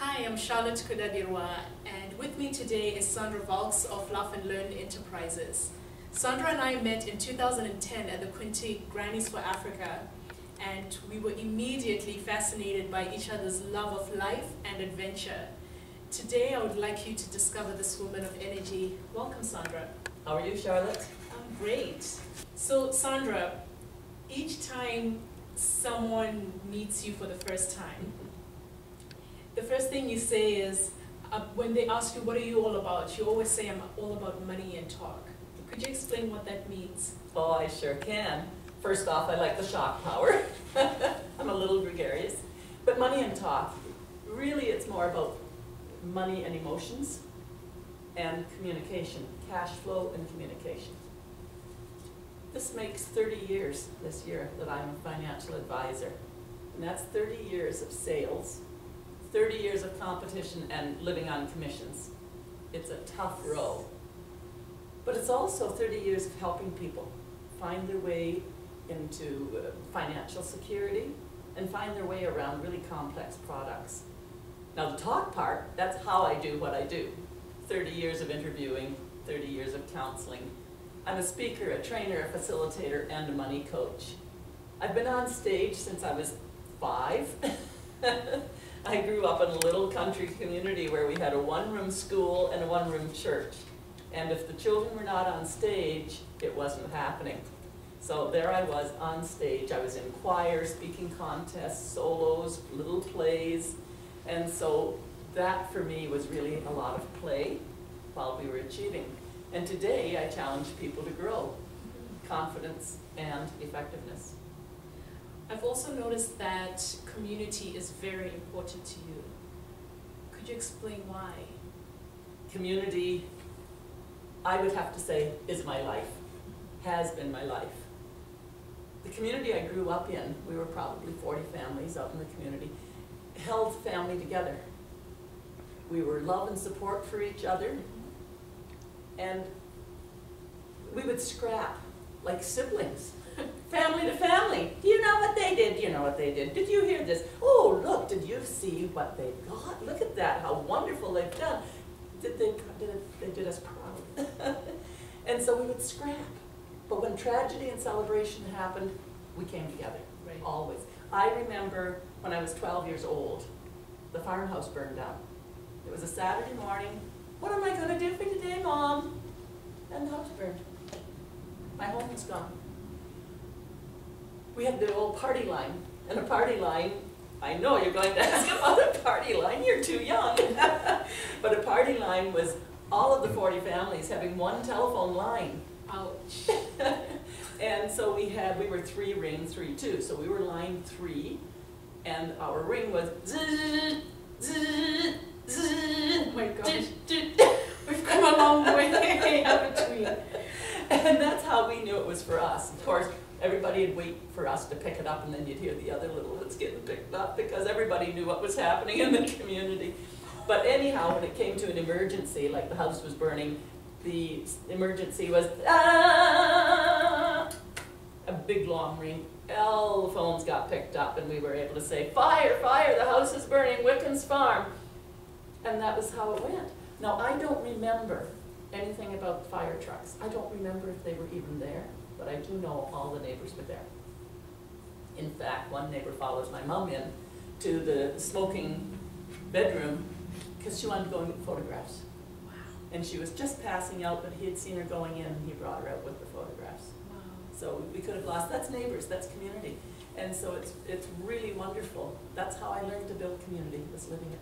Hi, I'm Charlotte Kudadirwa, and with me today is Sandra Valks of Laugh and Learn Enterprises. Sandra and I met in 2010 at the Quinte Grannies for Africa, and we were immediately fascinated by each other's love of life and adventure. Today, I would like you to discover this woman of energy. Welcome, Sandra. How are you, Charlotte? I'm great. So, Sandra, each time someone meets you for the first time, the first thing you say is, when they ask you, what are you all about? You always say, I'm all about money and talk. Could you explain what that means? Oh, I sure can. First off, I like the shock power. I'm a little gregarious. But money and talk, really it's more about money and emotions and communication, cash flow and communication. This makes 30 years this year that I'm a financial advisor. And that's 30 years of sales, 30 years of competition and living on commissions. It's a tough row. But it's also 30 years of helping people find their way into financial security and find their way around really complex products. Now the talk part, that's how I do what I do. 30 years of interviewing, 30 years of counseling. I'm a speaker, a trainer, a facilitator, and a money coach. I've been on stage since I was 5. I grew up in a little country community where we had a one-room school and a one-room church. And if the children were not on stage, it wasn't happening. So there I was on stage. I was in choir, speaking contests, solos, little plays. And so that for me was really a lot of play while we were achieving. And today I challenge people to grow confidence and effectiveness. I've also noticed that community is very important to you. Could you explain why? Community, I would have to say, is my life, has been my life. The community I grew up in, we were probably 40 families out in the community, held family together. We were love and support for each other, and we would scrap like siblings. Family to family. Do you know what they did? Do you know what they did? Did you hear this? Oh, look, did you see what they've got? Look at that, how wonderful they've done. They did us proud. And so we would scrap. But when tragedy and celebration happened, we came together, Right. Always. I remember when I was 12 years old, the farmhouse burned down. It was a Saturday morning. What am I going to do for today, Mom? And the house burned. My home was gone. We had the old party line, and a party line, I know you're going to ask about a party line, you're too young. But a party line was all of the 40 families having one telephone line. Ouch. And so we were 3 ring, 3 2, so we were line 3, and our ring was zzz, zzz, zzz. Oh my gosh. We've come a long way in between. And that's how we knew it was for us. Of course, everybody would wait for us to pick it up, and then you'd hear the other little ones getting picked up because everybody knew what was happening in the community. But anyhow, when it came to an emergency, like the house was burning, the emergency was a big long ring. All the phones got picked up, and we were able to say, fire, fire, the house is burning, Wickens Farm. And that was how it went. Now, I don't remember anything about fire trucks. I don't remember if they were even there, but I do know all the neighbors were there. In fact, one neighbor follows my mom in to the smoking bedroom because she wanted to go and get photographs. Wow. And she was just passing out, but he had seen her going in, and he brought her out with the photographs. Wow. So we could have lost. That's neighbors, that's community. And so it's really wonderful. That's how I learned to build community, was living it.